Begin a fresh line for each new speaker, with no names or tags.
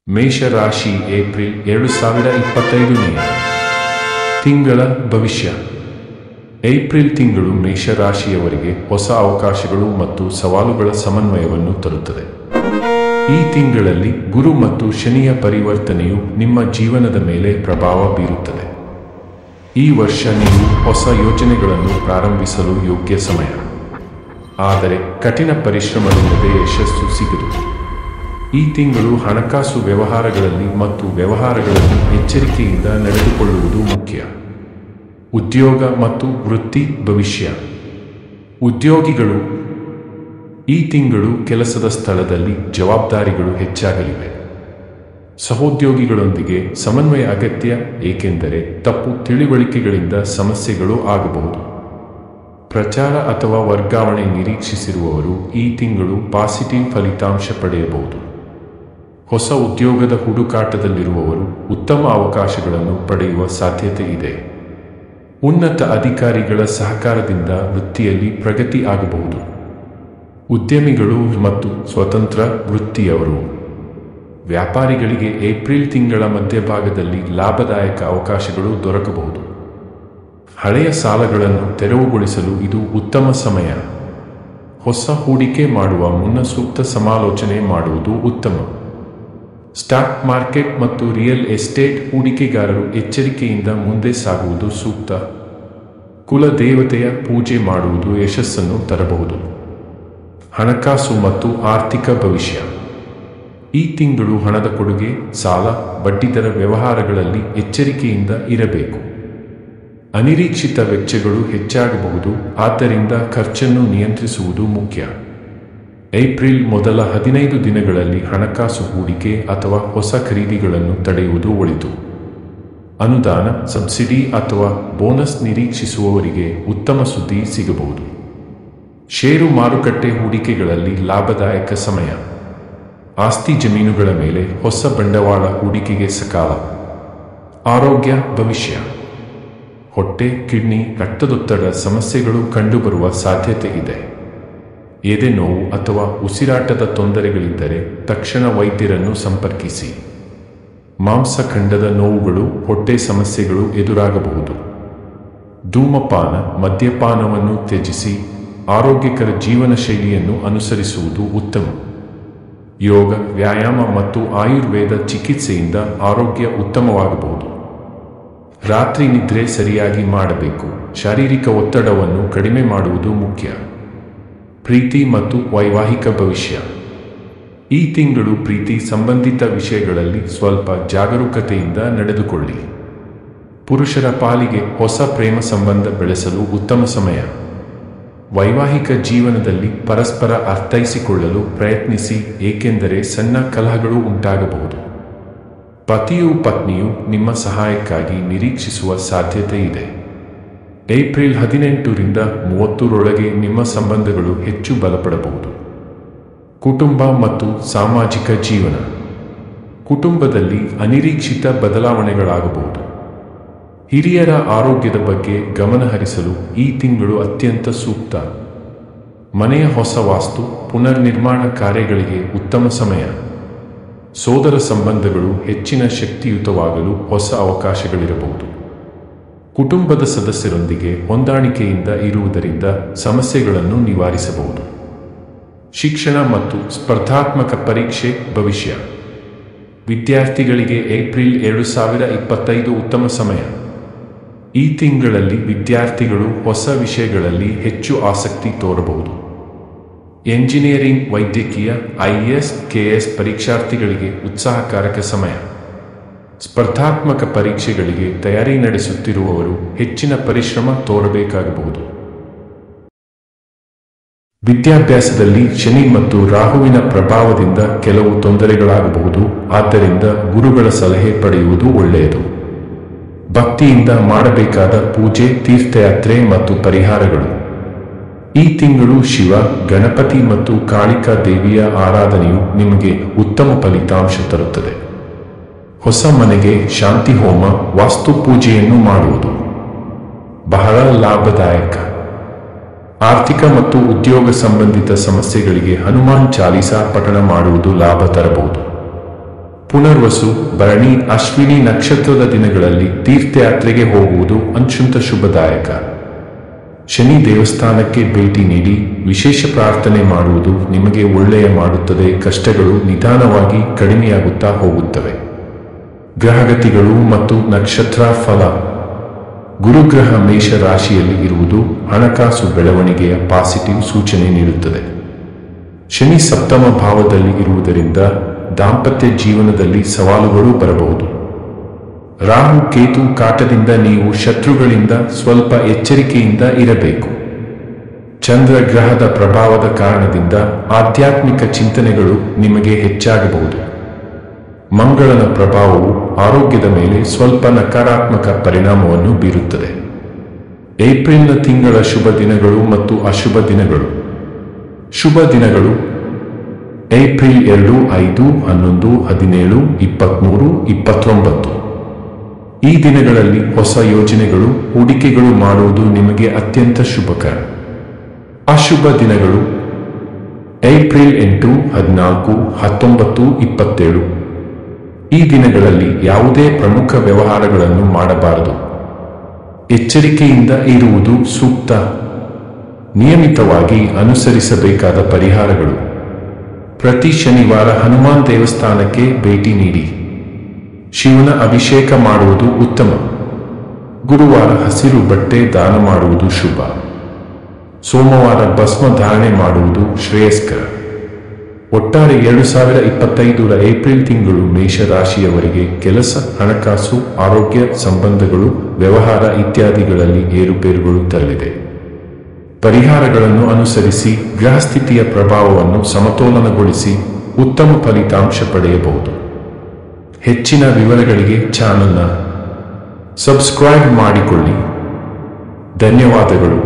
ಮೇಷರಾಶಿ ಏಪ್ರಿಲ್ 2025 ತಿಂಗಳ ಭವಿಷ್ಯ. ಏಪ್ರಿಲ್ ತಿಂಗಳು ಮೇಷರಾಶಿಯವರಿಗೆ ಹೊಸ ಅವಕಾಶಗಳು ಮತ್ತು ಸವಾಲುಗಳ ಸಮನ್ವಯವನ್ನು ತರುತ್ತದೆ. ಈ ತಿಂಗಳಲ್ಲಿ ಗುರು ಮತ್ತು ಶನಿಯ ಪರಿವರ್ತನೆಯು ನಿಮ್ಮ ಜೀವನದ ಮೇಲೆ ಪ್ರಭಾವ ಬೀರುತ್ತದೆ. ಈ ವರ್ಷ ನೀವು ಹೊಸ ಯೋಜನೆಗಳನ್ನು ಪ್ರಾರಂಭಿಸಲು ಯೋಗ್ಯ ಸಮಯ, ಆದರೆ ಕಠಿಣ ಪರಿಶ್ರಮವಿಲ್ಲದೆ ಯಶಸ್ಸು ಸಿಗದು. ಈ ತಿಂಗಳು ಹಣಕಾಸು ವ್ಯವಹಾರಗಳಲ್ಲಿ ಮತ್ತು ವ್ಯವಹಾರಗಳಲ್ಲಿ ಎಚ್ಚರಿಕೆಯಿಂದ ನಡೆದುಕೊಳ್ಳುವುದು ಮುಖ್ಯ. ಉದ್ಯೋಗ ಮತ್ತು ವೃತ್ತಿ ಭವಿಷ್ಯ. ಉದ್ಯೋಗಿಗಳು, ಈ ತಿಂಗಳು ಕೆಲಸದ ಸ್ಥಳದಲ್ಲಿ ಜವಾಬ್ದಾರಿಗಳು ಹೆಚ್ಚಾಗಲಿವೆ. ಸಹೋದ್ಯೋಗಿಗಳೊಂದಿಗೆ ಸಮನ್ವಯ ಅಗತ್ಯ, ಏಕೆಂದರೆ ತಪ್ಪು ತಿಳಿವಳಿಕೆಗಳಿಂದ ಸಮಸ್ಯೆಗಳು ಆಗಬಹುದು. ಪ್ರಚಾರ ಅಥವಾ ವರ್ಗಾವಣೆ ನಿರೀಕ್ಷಿಸಿರುವವರು ಈ ತಿಂಗಳು ಪಾಸಿಟಿವ್ ಫಲಿತಾಂಶ ಪಡೆಯಬಹುದು. ಹೊಸ ಉದ್ಯೋಗದ ಹುಡುಕಾಟದಲ್ಲಿರುವವರು ಉತ್ತಮ ಅವಕಾಶಗಳನ್ನು ಪಡೆಯುವ ಸಾಧ್ಯತೆ ಇದೆ. ಉನ್ನತ ಅಧಿಕಾರಿಗಳ ಸಹಕಾರದಿಂದ ವೃತ್ತಿಯಲ್ಲಿ ಪ್ರಗತಿ ಆಗಬಹುದು. ಉದ್ಯಮಿಗಳು ಮತ್ತು ಸ್ವತಂತ್ರ ವೃತ್ತಿಯವರು, ವ್ಯಾಪಾರಿಗಳಿಗೆ ಏಪ್ರಿಲ್ ತಿಂಗಳ ಮಧ್ಯಭಾಗದಲ್ಲಿ ಲಾಭದಾಯಕ ಅವಕಾಶಗಳು ದೊರಕಬಹುದು. ಹಳೆಯ ಸಾಲಗಳನ್ನು ತೆರವುಗೊಳಿಸಲು ಇದು ಉತ್ತಮ ಸಮಯ. ಹೊಸ ಹೂಡಿಕೆ ಮಾಡುವ ಮುನ್ನ ಸೂಕ್ತ ಸಮಾಲೋಚನೆ ಮಾಡುವುದು ಉತ್ತಮ. ಸ್ಟಾಕ್ ಮಾರ್ಕೆಟ್ ಮತ್ತು ರಿಯಲ್ ಎಸ್ಟೇಟ್ ಹೂಡಿಕೆಗಾರರು ಎಚ್ಚರಿಕೆಯಿಂದ ಮುಂದೆ ಸಾಗುವುದು ಸೂಕ್ತ. ಕುಲ ದೇವತೆಯ ಪೂಜೆ ಮಾಡುವುದು ಯಶಸ್ಸನ್ನು ತರಬಹುದು. ಹಣಕಾಸು ಮತ್ತು ಆರ್ಥಿಕ ಭವಿಷ್ಯ. ಈ ತಿಂಗಳು ಹಣದ ಕೊಡುಗೆ, ಸಾಲ, ಬಡ್ಡಿದರ ವ್ಯವಹಾರಗಳಲ್ಲಿ ಎಚ್ಚರಿಕೆಯಿಂದ ಇರಬೇಕು. ಅನಿರೀಕ್ಷಿತ ವೆಚ್ಚಗಳು ಹೆಚ್ಚಾಗಬಹುದು, ಆದ್ದರಿಂದ ಖರ್ಚನ್ನು ನಿಯಂತ್ರಿಸುವುದು ಮುಖ್ಯ. ಏಪ್ರಿಲ್ ಮೊದಲ 15 ದಿನಗಳಲ್ಲಿ ಹಣಕಾಸು ಹೂಡಿಕೆ ಅಥವಾ ಹೊಸ ಖರೀದಿಗಳನ್ನು ತಡೆಯುವುದು ಒಳಿತು. ಅನುದಾನ, ಸಬ್ಸಿಡಿ ಅಥವಾ ಬೋನಸ್ ನಿರೀಕ್ಷಿಸುವವರಿಗೆ ಉತ್ತಮ ಸುದ್ದಿ ಸಿಗಬಹುದು. ಷೇರು ಮಾರುಕಟ್ಟೆ ಹೂಡಿಕೆಗಳಲ್ಲಿ ಲಾಭದಾಯಕ ಸಮಯ. ಆಸ್ತಿ ಜಮೀನುಗಳ ಮೇಲೆ ಹೊಸ ಬಂಡವಾಳ ಹೂಡಿಕೆಗೆ ಸಕಾಲ. ಆರೋಗ್ಯ ಭವಿಷ್ಯ. ಹೊಟ್ಟೆ, ಕಿಡ್ನಿ, ರಕ್ತದೊತ್ತಡ ಸಮಸ್ಯೆಗಳು ಕಂಡುಬರುವ ಸಾಧ್ಯತೆ ಇದೆ. ಎದೆ ನೋವು ಅಥವಾ ಉಸಿರಾಟದ ತೊಂದರೆಗಳಿದ್ದರೆ ತಕ್ಷಣ ವೈದ್ಯರನ್ನು ಸಂಪರ್ಕಿಸಿ. ಮಾಂಸಖಂಡದ ನೋವುಗಳು, ಹೊಟ್ಟೆ ಸಮಸ್ಯೆಗಳು ಎದುರಾಗಬಹುದು. ಧೂಮಪಾನ, ಮದ್ಯಪಾನವನ್ನು ತ್ಯಜಿಸಿ ಆರೋಗ್ಯಕರ ಜೀವನ ಶೈಲಿಯನ್ನು ಅನುಸರಿಸುವುದು ಉತ್ತಮ. ಯೋಗ, ವ್ಯಾಯಾಮ ಮತ್ತು ಆಯುರ್ವೇದ ಚಿಕಿತ್ಸೆಯಿಂದ ಆರೋಗ್ಯ ಉತ್ತಮವಾಗಬಹುದು. ರಾತ್ರಿ ನಿದ್ರೆ ಸರಿಯಾಗಿ ಮಾಡಬೇಕು. ಶಾರೀರಿಕ ಒತ್ತಡವನ್ನು ಕಡಿಮೆ ಮಾಡುವುದು ಮುಖ್ಯ. ಪ್ರೀತಿ ಮತ್ತು ವೈವಾಹಿಕ ಭವಿಷ್ಯ. ಈ ತಿಂಗಳು ಪ್ರೀತಿ ಸಂಬಂಧಿತ ವಿಷಯಗಳಲ್ಲಿ ಸ್ವಲ್ಪ ಜಾಗರೂಕತೆಯಿಂದ ನಡೆದುಕೊಳ್ಳಿ. ಪುರುಷರ ಪಾಲಿಗೆ ಹೊಸ ಪ್ರೇಮ ಸಂಬಂಧ ಬೆಳೆಸಲು ಉತ್ತಮ ಸಮಯ. ವೈವಾಹಿಕ ಜೀವನದಲ್ಲಿ ಪರಸ್ಪರ ಅರ್ಥೈಸಿಕೊಳ್ಳಲು ಪ್ರಯತ್ನಿಸಿ, ಏಕೆಂದರೆ ಸಣ್ಣ ಕಲಹಗಳು ಉಂಟಾಗಬಹುದು. ಪತಿಯು ಪತ್ನಿಯು ನಿಮ್ಮ ಸಹಾಯಕ್ಕಾಗಿ ನಿರೀಕ್ಷಿಸುವ ಸಾಧ್ಯತೆ ಇದೆ. ಏಪ್ರಿಲ್ 18ರಿಂದ 30ರೊಳಗೆ ನಿಮ್ಮ ಸಂಬಂಧಗಳು ಹೆಚ್ಚು ಬಲಪಡಬಹುದು. ಕುಟುಂಬ ಮತ್ತು ಸಾಮಾಜಿಕ ಜೀವನ. ಕುಟುಂಬದಲ್ಲಿ ಅನಿರೀಕ್ಷಿತ ಬದಲಾವಣೆಗಳಾಗಬಹುದು. ಹಿರಿಯರ ಆರೋಗ್ಯದ ಬಗ್ಗೆ ಗಮನಹರಿಸಲು ಈ ತಿಂಗಳು ಅತ್ಯಂತ ಸೂಕ್ತ. ಮನೆಯ ಹೊಸ ವಾಸ್ತು ಪುನರ್ನಿರ್ಮಾಣ ಕಾರ್ಯಗಳಿಗೆ ಉತ್ತಮ ಸಮಯ. ಸೋದರ ಸಂಬಂಧಗಳು ಹೆಚ್ಚಿನ ಶಕ್ತಿಯುತವಾಗಲು ಹೊಸ ಅವಕಾಶಗಳಿರಬಹುದು. ಕುಟುಂಬದ ಸದಸ್ಯರೊಂದಿಗೆ ಹೊಂದಾಣಿಕೆಯಿಂದ ಇರುವುದರಿಂದ ಸಮಸ್ಯೆಗಳನ್ನು ನಿವಾರಿಸಬಹುದು. ಶಿಕ್ಷಣ ಮತ್ತು ಸ್ಪರ್ಧಾತ್ಮಕ ಪರೀಕ್ಷೆ ಭವಿಷ್ಯ. ವಿದ್ಯಾರ್ಥಿಗಳಿಗೆ ಏಪ್ರಿಲ್ 2025 ಉತ್ತಮ ಸಮಯ. ಈ ತಿಂಗಳಲ್ಲಿ ವಿದ್ಯಾರ್ಥಿಗಳು ಹೊಸ ವಿಷಯಗಳಲ್ಲಿ ಹೆಚ್ಚು ಆಸಕ್ತಿ ತೋರಬಹುದು. ಎಂಜಿನಿಯರಿಂಗ್, ವೈದ್ಯಕೀಯ, IAS, KS ಪರೀಕ್ಷಾರ್ಥಿಗಳಿಗೆ ಉತ್ಸಾಹಕಾರಕ ಸಮಯ. ಸ್ಪರ್ಧಾತ್ಮಕ ಪರೀಕ್ಷೆಗಳಿಗೆ ತಯಾರಿ ನಡೆಸುತ್ತಿರುವವರು ಹೆಚ್ಚಿನ ಪರಿಶ್ರಮ ತೋರಬೇಕಾಗಬಹುದು. ವಿದ್ಯಾಭ್ಯಾಸದಲ್ಲಿ ಶನಿ ಮತ್ತು ರಾಹುವಿನ ಪ್ರಭಾವದಿಂದ ಕೆಲವು ತೊಂದರೆಗಳಾಗಬಹುದು, ಆದ್ದರಿಂದ ಗುರುಗಳ ಸಲಹೆ ಪಡೆಯುವುದು ಒಳ್ಳೆಯದು. ಭಕ್ತಿಯಿಂದ ಮಾಡಬೇಕಾದ ಪೂಜೆ, ತೀರ್ಥಯಾತ್ರೆ ಮತ್ತು ಪರಿಹಾರಗಳು. ಈ ತಿಂಗಳು ಶಿವ, ಗಣಪತಿ ಮತ್ತು ಕಾಳಿಕಾ ದೇವಿಯ ಆರಾಧನೆಯು ನಿಮಗೆ ಉತ್ತಮ ಫಲಿತಾಂಶ ತರುತ್ತದೆ. ಹೊಸ ಮನೆಗೆ ಶಾಂತಿ ಹೋಮ, ವಾಸ್ತು ಪೂಜೆಯನ್ನು ಮಾಡುವುದು ಬಹಳ ಲಾಭದಾಯಕ. ಆರ್ಥಿಕ ಮತ್ತು ಉದ್ಯೋಗ ಸಂಬಂಧಿತ ಸಮಸ್ಯೆಗಳಿಗೆ ಹನುಮಾನ್ ಚಾಲೀಸಾ ಪಠಣ ಮಾಡುವುದು ಲಾಭ ತರಬಹುದು. ಪುನರ್ವಸು, ಭರಣಿ, ಅಶ್ವಿನಿ ನಕ್ಷತ್ರದ ದಿನಗಳಲ್ಲಿ ತೀರ್ಥಯಾತ್ರೆಗೆ ಹೋಗುವುದು ಅತ್ಯಂತ ಶುಭದಾಯಕ. ಶನಿ ದೇವಸ್ಥಾನಕ್ಕೆ ಭೇಟಿ ನೀಡಿ ವಿಶೇಷ ಪ್ರಾರ್ಥನೆ ಮಾಡುವುದು ನಿಮಗೆ ಒಳ್ಳೆಯ ಮಾಡುತ್ತದೆ. ಕಷ್ಟಗಳು ನಿಧಾನವಾಗಿ ಕಡಿಮೆಯಾಗುತ್ತಾ ಹೋಗುತ್ತವೆ. ಗ್ರಹಗತಿಗಳು ಮತ್ತು ನಕ್ಷತ್ರ ಫಲ. ಗುರುಗ್ರಹ ಮೇಷ ರಾಶಿಯಲ್ಲಿ ಇರುವುದು ಹಣಕಾಸು ಬೆಳವಣಿಗೆಯ ಪಾಸಿಟಿವ್ ಸೂಚನೆ ನೀಡುತ್ತದೆ. ಶನಿ ಸಪ್ತಮ ಭಾವದಲ್ಲಿ ಇರುವುದರಿಂದ ದಾಂಪತ್ಯ ಜೀವನದಲ್ಲಿ ಸವಾಲುಗಳು ಬರಬಹುದು. ರಾಹು ಕೇತು ಕಾಟದಿಂದ ನೀವು ಶತ್ರುಗಳಿಂದ ಸ್ವಲ್ಪ ಎಚ್ಚರಿಕೆಯಿಂದ ಇರಬೇಕು. ಚಂದ್ರ ಗ್ರಹದ ಪ್ರಭಾವದ ಕಾರಣದಿಂದ ಆಧ್ಯಾತ್ಮಿಕ ಚಿಂತನೆಗಳು ನಿಮಗೆ ಹೆಚ್ಚಾಗಬಹುದು. ಮಂಗಳನ ಪ್ರಭಾವವು ಆರೋಗ್ಯದ ಮೇಲೆ ಸ್ವಲ್ಪ ನಕಾರಾತ್ಮಕ ಪರಿಣಾಮವನ್ನು ಬೀರುತ್ತದೆ. ಏಪ್ರಿಲ್ನ ತಿಂಗಳ ಶುಭ ದಿನಗಳು ಮತ್ತು ಅಶುಭ ದಿನಗಳು. ಶುಭ ದಿನಗಳು: ಏಪ್ರಿಲ್ 2, 5, 11, 17, 23, 29. ಈ ದಿನಗಳಲ್ಲಿ ಹೊಸ ಯೋಜನೆಗಳು, ಹೂಡಿಕೆಗಳು ಮಾಡುವುದು ನಿಮಗೆ ಅತ್ಯಂತ ಶುಭಕರ. ಅಶುಭ ದಿನಗಳು: ಏಪ್ರಿಲ್ 8, 14, 19, 27. ಈ ದಿನಗಳಲ್ಲಿ ಯಾವುದೇ ಪ್ರಮುಖ ವ್ಯವಹಾರಗಳನ್ನು ಮಾಡಬಾರದು. ಎಚ್ಚರಿಕೆಯಿಂದ ಇರುವುದು ಸೂಕ್ತ. ನಿಯಮಿತವಾಗಿ ಅನುಸರಿಸಬೇಕಾದ ಪರಿಹಾರಗಳು: ಪ್ರತಿ ಶನಿವಾರ ಹನುಮಾನ್ ದೇವಸ್ಥಾನಕ್ಕೆ ಭೇಟಿ ನೀಡಿ. ಶಿವನ ಅಭಿಷೇಕ ಮಾಡುವುದು ಉತ್ತಮ. ಗುರುವಾರ ಹಸಿರು ಬಟ್ಟೆ ದಾನ ಮಾಡುವುದು ಶುಭ. ಸೋಮವಾರ ಭಸ್ಮ ಧಾರಣೆ ಮಾಡುವುದು ಶ್ರೇಯಸ್ಕರ. ಒಟ್ಟಾರೆ 2025ರ ಏಪ್ರಿಲ್ ತಿಂಗಳು ಮೇಷ ರಾಶಿಯವರಿಗೆ ಕೆಲಸ, ಹಣಕಾಸು, ಆರೋಗ್ಯ, ಸಂಬಂಧಗಳು, ವ್ಯವಹಾರ ಇತ್ಯಾದಿಗಳಲ್ಲಿ ಏರುಪೇರುಗಳು ತರಲಿದೆ. ಪರಿಹಾರಗಳನ್ನು ಅನುಸರಿಸಿ ಗ್ರಹಸ್ಥಿತಿಯ ಪ್ರಭಾವವನ್ನು ಸಮತೋಲನಗೊಳಿಸಿ ಉತ್ತಮ ಫಲಿತಾಂಶ ಪಡೆಯಬಹುದು. ಹೆಚ್ಚಿನ ವಿವರಗಳಿಗೆ ಚಾನೆಲ್ನ ಸಬ್ಸ್ಕ್ರೈಬ್ ಮಾಡಿಕೊಳ್ಳಿ. ಧನ್ಯವಾದಗಳು.